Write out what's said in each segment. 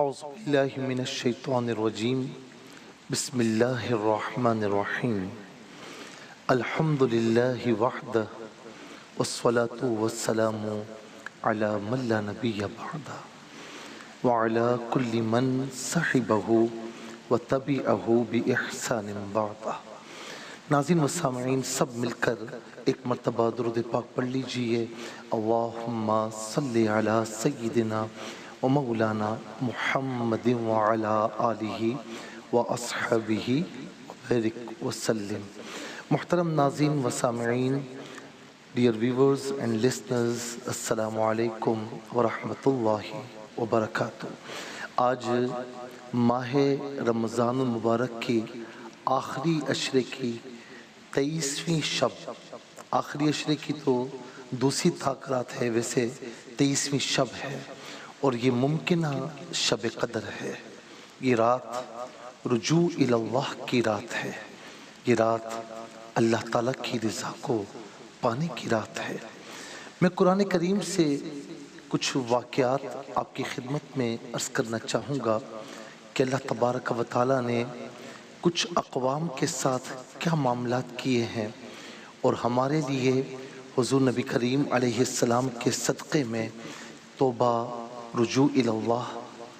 اعوذ باللہ من الشیطان الرجیم بسم اللہ الرحمن الرحیم الحمد للہ وحدہ والصلاة والسلام علی من لا نبی بعدہ وعلی کل من صحبہ وتبعہ بإحسان بعدہ۔ ناظرین و سامعین، سب مل کر ایک مرتبہ درود پاک پڑھ لیجئے۔ اللہم صلی علی سیدنا و مولانا محمد وعلی آلہ و اصحابہ وبارک وسلم۔ محترم ناظرین و سامعین، ڈیئر ویورز اینڈ لسنرز، السلام علیکم ورحمۃ اللہ وبرکاتہ۔ آج ماہ رمضان المبارک کی آخری عشرے کی 23ویں شب، آخری عشرے کی تو دوسری رات ہے، ویسے 23ویں شب ہے اور یہ ممکنہ شب قدر ہے۔ یہ رات رجوع الی اللہ کی رات ہے، یہ رات اللہ تعالیٰ کی رضا کو پانے کی رات ہے۔ میں قرآن کریم سے کچھ واقعات آپ کی خدمت میں عرض کرنا چاہوں گا کہ اللہ تبارک و تعالیٰ نے کچھ اقوام کے ساتھ کیا معاملات کیے ہیں اور ہمارے لیے حضور نبی کریم علیہ السلام کے صدقے میں توبہ، رجوع الی اللہ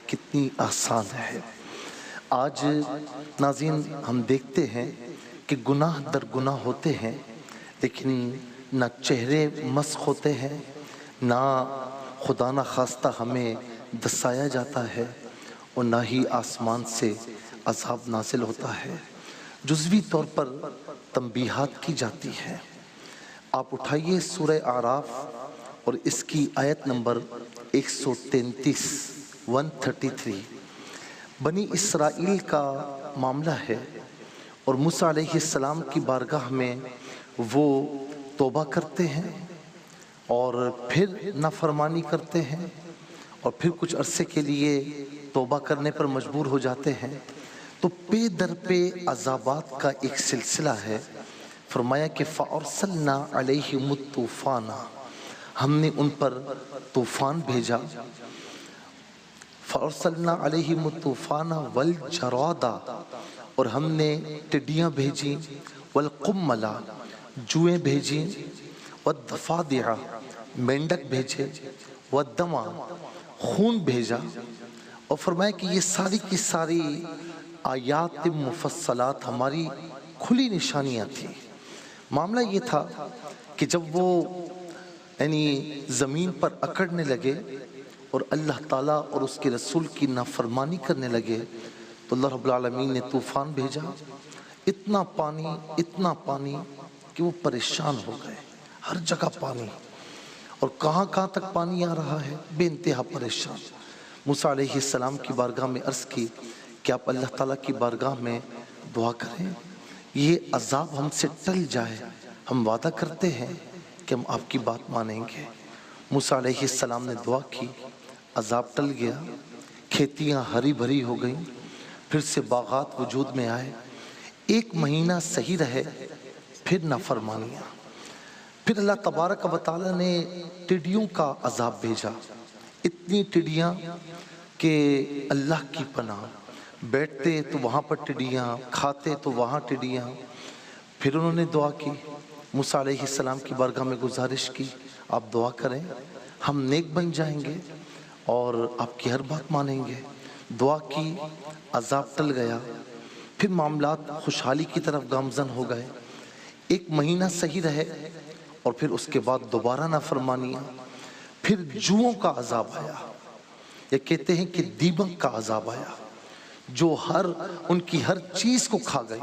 کتنی آسان ہے۔ آج ناظرین ہم دیکھتے ہیں کہ گناہ در گناہ ہوتے ہیں، لیکن نہ چہرے مسخ ہوتے ہیں، نہ خدا نہ خواستہ ہمیں دسایا جاتا ہے اور نہ ہی آسمان سے عذاب نازل ہوتا ہے۔ جزوی طور پر تنبیہات کی جاتی ہے۔ آپ اٹھائیے سورہ اعراف اور اس کی آیت نمبر 133 133۔ بنی اسرائیل کا معاملہ ہے اور موسیٰ علیہ السلام کی بارگاہ میں وہ توبہ کرتے ہیں اور پھر نافرمانی کرتے ہیں اور پھر کچھ عرصے کے لیے توبہ کرنے پر مجبور ہو جاتے ہیں، تو پے در پے عذابات کا ایک سلسلہ ہے۔ فرمایا کہ فَأَرْسَلْنَا عَلَيْهِمُ الطُّوفَانَ، ہم نے ان پر طوفان بھیجا۔ فَأَرْسَلْنَا عَلَيْهِمُ الطُّوفَانَ وَالْجَرَادَ، اور ہم نے ٹڈیاں بھیجی، وَالْقُمَّلَ جوئیں بھیجی، وَالضَّفَادِعَ مینڈک بھیجے، وَالدَّمَ خون بھیجا۔ اور فرمایا کہ یہ ساری کی ساری آیات مفصلات ہماری کھلی نشانیاں تھیں۔ معاملہ یہ تھا کہ جب وہ زمین پر اکڑنے لگے اور اللہ تعالیٰ اور اس کے رسول کی نافرمانی کرنے لگے تو اللہ رب العالمین نے طوفان بھیجا۔ اتنا پانی کہ وہ پریشان ہو گئے، ہر جگہ پانی، اور کہاں تک پانی آ رہا ہے، بے انتہا پریشان۔ موسیٰ علیہ السلام کی بارگاہ میں عرض کی کہ آپ اللہ تعالیٰ کی بارگاہ میں دعا کریں، یہ عذاب ہم سے ٹل جائے، ہم وعدہ کرتے ہیں کہ ہم آپ کی بات مانیں گے۔ موسیٰ علیہ السلام نے دعا کی، عذاب ٹل گیا، کھیتیاں ہری بھری ہو گئیں، پھر سے باغات وجود میں آئے۔ 1 مہینہ صحیح رہے، پھر نافرمانیاں، پھر اللہ تبارک و تعالیٰ نے ٹڈیوں کا عذاب بھیجا۔ اتنی ٹڈیاں کہ اللہ کی پناہ، بیٹھتے تو وہاں پر ٹڈیاں، کھاتے تو وہاں ٹڈیاں۔ پھر انہوں نے دعا کی، موسیٰ علیہ السلام کی بارگاہ میں گزارش کی، آپ دعا کریں، ہم نیک بن جائیں گے اور آپ کی ہر بات مانیں گے۔ دعا کی، عذاب ٹل گیا، پھر معاملات خوشحالی کی طرف گامزن ہو گئے۔ 1 مہینہ صحیح رہے اور پھر اس کے بعد دوبارہ نافرمانیاں، پھر جوؤں کا عذاب آیا، یا کہتے ہیں کہ دیمک کا عذاب آیا، جو ان کی ہر چیز کو کھا گئی،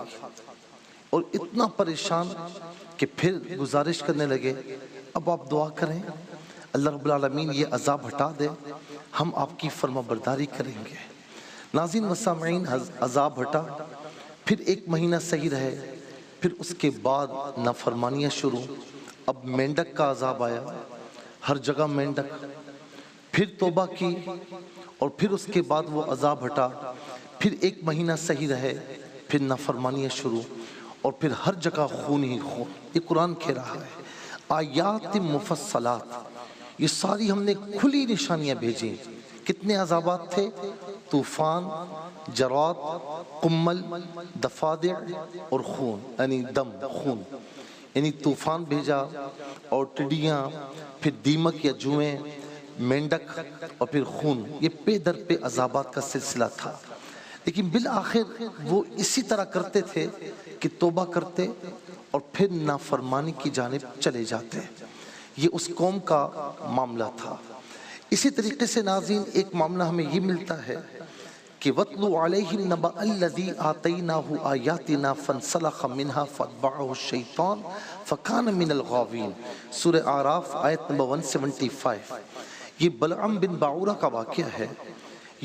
اور اتنا پریشان کہ پھر گزارش کرنے لگے، اب آپ دعا کریں اللہ رب العالمین یہ عذاب ہٹا دے، ہم آپ کی فرما برداری کریں گے۔ ناظرین و سامعین، عذاب ہٹا، پھر 1 مہینہ صحیح رہے، پھر اس کے بعد نافرمانیاں شروع۔ اب مینڈک کا عذاب آیا، ہر جگہ مینڈک، پھر توبہ کی اور پھر اس کے بعد وہ عذاب ہٹا، پھر 1 مہینہ صحیح رہے، پھر نافرمانیاں شروع، اور پھر ہر جگہ خون ہی خون۔ یہ قرآن کہہ رہا ہے، آیات مفصلات، یہ ساری ہم نے کھلی نشانیاں بھیجیں۔ کتنے عذابات تھے؟ طوفان، جراد، قمل، دفادع اور خون یعنی دم، خون، یعنی طوفان بھیجا اور ٹڈیاں، پھر دیمک یا جوئیں، مینڈک اور پھر خون. یہ پے در پہ عذابات کا سلسلہ تھا. لیکن بالآخر وہ اسی طرح کرتے تھے کہ توبہ کرتے اور پھر نافرمانی کی جانب چلے جاتے. یہ اس قوم کا معاملہ تھا. اسی طریقے سے ناظرین ایک معاملہ ہمیں یہ ملتا ہے کہ وَاتْلُ عَلَيْهِمْ نَبَأَ الَّذِي آتَيْنَاهُ آيَاتِنَا فَانْسَلَخَ مِنْهَا فَاتْبَعَهُ الشَّيْطَانُ فَكَانَ مِنَ الْغَاوِينَ. سورہ اعراف آیت نمبر 175. یہ بلعم بن باعورہ کا واقعہ ہے.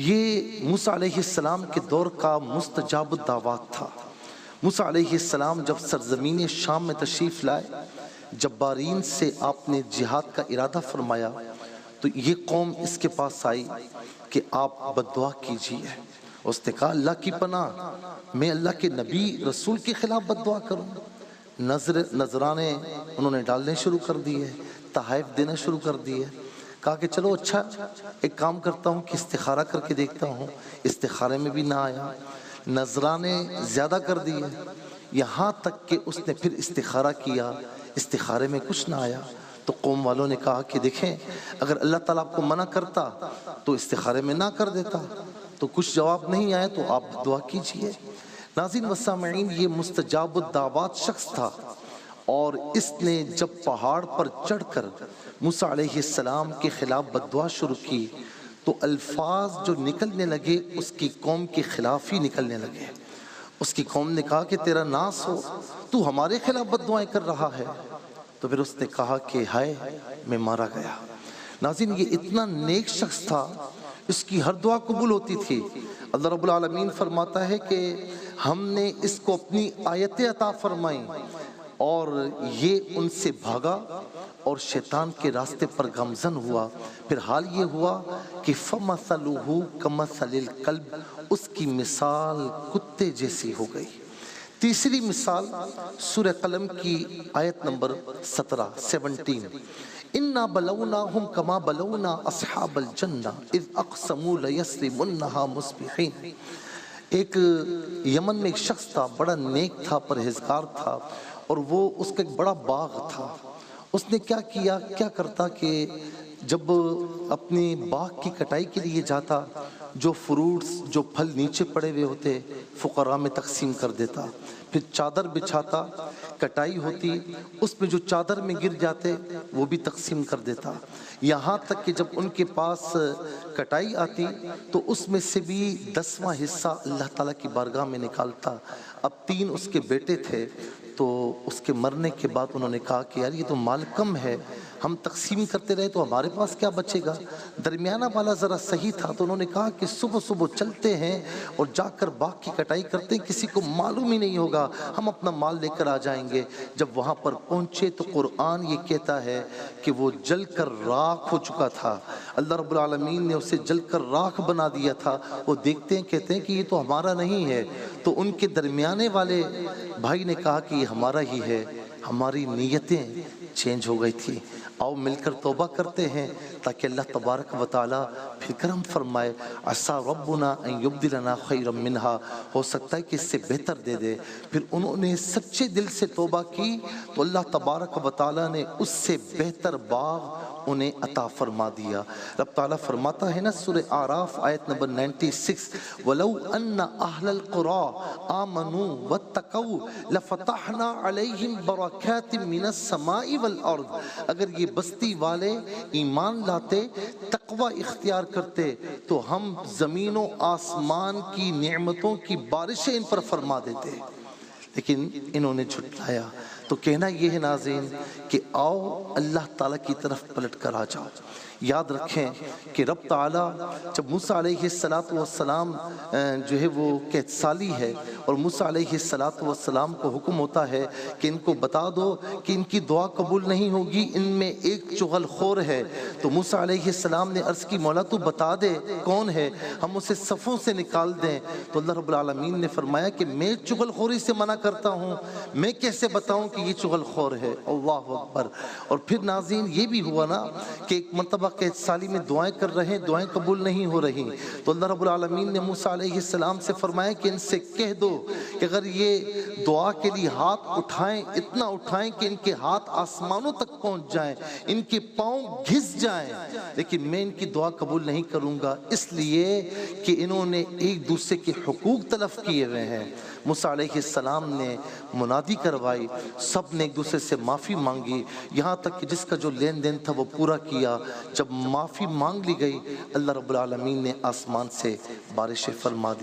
یہ موسیٰ علیہ السلام کے دور کا مستجاب الدعوات تھا. موسیٰ علیہ السلام جب سرزمین شام میں تشریف لائے، جبارین سے آپ نے جہاد کا ارادہ فرمایا تو یہ قوم اس کے پاس آئی کہ آپ بددعا کیجئے. اس نے کہا اللہ کی پناہ، میں اللہ کے نبی رسول کے خلاف بددعا کروں؟ نذرانے انہوں نے ڈالنے شروع کر دیے، تحائف دینا شروع کر دیے. کہا کہ چلو اچھا ایک کام کرتا ہوں کہ استخارہ کر کے دیکھتا ہوں. استخارے میں بھی نہ آیا، نذرانے زیادہ کر دیے، یہاں تک کہ اس نے پھر استخارہ کیا، استخارے میں کچھ نہ آیا. تو قوم والوں نے کہا کہ دیکھیں اگر اللہ تعالیٰ آپ کو منع کرتا تو استخارے میں نہ کر دیتا. تو کچھ جواب نہیں آیا تو آپ دعا کیجئے. ناظرین و سامعین، یہ مستجاب الدعوات شخص تھا اور اس نے جب پہاڑ پر چڑھ کر موسیٰ علیہ السلام کے خلاف بددعا شروع کی تو الفاظ جو نکلنے لگے اس کی قوم کے خلاف ہی نکلنے لگے. اس کی قوم نے کہا کہ تیرا ناس ہو، تو ہمارے خلاف بددعائیں کر رہا ہے. تو پھر اس نے کہا کہ ہائے میں مارا گیا. ناظرین یہ اتنا نیک شخص تھا، اس کی ہر دعا قبول ہوتی تھی. اللہ رب العالمین فرماتا ہے کہ ہم نے اس کو اپنی آیتیں عطا فرمائیں اور یہ ان سے بھاگا اور شیطان کے راستے پر گامزن ہوا. پھر حال یہ ہوا کہ فَمَثَلُهُ كَمَثَلِ الْكَلْبِ، اس کی مثال کتے جیسی ہو گئی. تیسری مثال سورہ قلم کی آیت نمبر 17 اِنَّا بَلَوْنَاهُمْ كَمَا بَلَوْنَا أَصْحَابَ الْجَنَّةِ إِذْ أَقْسَمُوا لَيَصْرِمُنَّهَا مُصْبِحِينَ. ایک یمن میں ایک شخص تھا، بڑا نیک تھا، پرہیزگار تھا اور وہ اس کا ایک بڑا باغ تھا. اس نے کیا کرتا کہ جب اپنے باغ کی کٹائی کے لیے جاتا، جو فروٹس جو پھل نیچے پڑے ہوئے ہوتے فقراء میں تقسیم کر دیتا. پھر چادر بچھاتا، کٹائی ہوتی، اس میں جو چادر میں گر جاتے وہ بھی تقسیم کر دیتا. یہاں تک کہ جب ان کے پاس کٹائی آتی تو اس میں سے بھی 10واں حصہ اللہ تعالیٰ کی بارگاہ میں نکالتا. اب 3 اس کے بیٹے تھے تو اس کے مرنے کے بعد انہوں نے کہا کہ یار یہ تو مال کم ہے، ہم تقسیم کرتے رہے تو ہمارے پاس کیا بچے گا. درمیانہ والا ذرا صحیح تھا تو انہوں نے کہا کہ صبح صبح چلتے ہیں اور جا کر باغ کی کٹائی کرتے ہیں، کسی کو معلوم ہی نہیں ہوگا، ہم اپنا مال لے کر آ جائیں گے. جب وہاں پر پہنچے تو قرآن یہ کہتا ہے کہ وہ جل کر راکھ ہو چکا تھا. اللہ رب العالمین نے اسے جل کر راکھ بنا دیا تھا. وہ دیکھتے ہیں کہتے ہیں کہ یہ تو ہمارا نہیں ہے. تو ان کے درمیانے والے بھائی نے کہا کہ یہ ہمارا ہی ہے. ہماری نیتیں چینج ہو گئی تھی، آؤ مل کر توبہ کرتے ہیں تاکہ اللہ تبارک و تعالیٰ پھر کرم فرمائے. عسیٰ ربنا ان یبدلنا خیرا منہا، ہو سکتا ہے کہ اس سے بہتر دے دے. پھر انہوں نے سچے دل سے توبہ کی تو اللہ تبارک و تعالیٰ نے اس سے بہتر باغ انہیں عطا فرما دیا. رب تعالیٰ فرماتا ہے نا سورہ اعراف آیت نمبر 96 وَلَوْ أَنَّ أَهْلَ الْقُرَىٰ آمَنُوا وَاتَّقَوْا لَفَتَحْنَا عَلَيْهِمْ بَرَكَاتٍ مِّنَ السَّمَاءِ وَالْأَرْضِ. اگر یہ بستی والے ایمان لاتے، تقوی اختیار کرتے تو ہم زمین و آسمان کی نعمتوں کی بارشیں ان پر فرما دیتے. لیکن انہوں نے جھٹلایا. تو کہنا یہ ہے ناظرین کہ آؤ اللہ تعالیٰ کی طرف پلٹ کر آ جاؤ. یاد رکھیں کہ رب تعالیٰ جب موسیٰ علیہ السلام جو ہے وہ قحط سالی ہے اور موسیٰ علیہ السلام کو حکم ہوتا ہے کہ ان کو بتا دو کہ ان کی دعا قبول نہیں ہوگی، ان میں ایک چغل خور ہے. تو موسیٰ علیہ السلام نے عرض کی مولا تو بتا دے کون ہے، ہم اسے صفوں سے نکال دیں. تو اللہ رب العالمین نے فرمایا کہ میں چغل خوری سے منع کرتا ہوں، میں کیسے بتاؤں کہ یہ چغل خور ہے. اللہ اکبر. اور پھر ناظرین یہ بھی ہوا نا کہ ایک مرتبہ مرتبہ قحط سالی میں دعائیں کر رہے ہیں، دعائیں قبول نہیں ہو رہی، تو اللہ رب العالمین نے موسیٰ علیہ السلام سے فرمایا کہ ان سے کہہ دو کہ اگر یہ دعا کے لیے ہاتھ اٹھائیں، اتنا اٹھائیں کہ ان کے ہاتھ آسمانوں تک پہنچ جائیں، ان کے پاؤں گھس جائیں، لیکن میں ان کی دعا قبول نہیں کروں گا، اس لیے کہ انہوں نے ایک دوسرے کے حقوق تلف کیے ہوئے ہیں۔ موسیٰ علیہ السلام نے منادی کروائی، سب نے ایک دوسرے سے معافی مانگی، یہاں تک کہ جس کا جو لین دین تھا وہ پورا کیا۔ جب معافی مانگ لی گئی، اللہ رب العالمین نے آسمان سے بارشیں فرما دی۔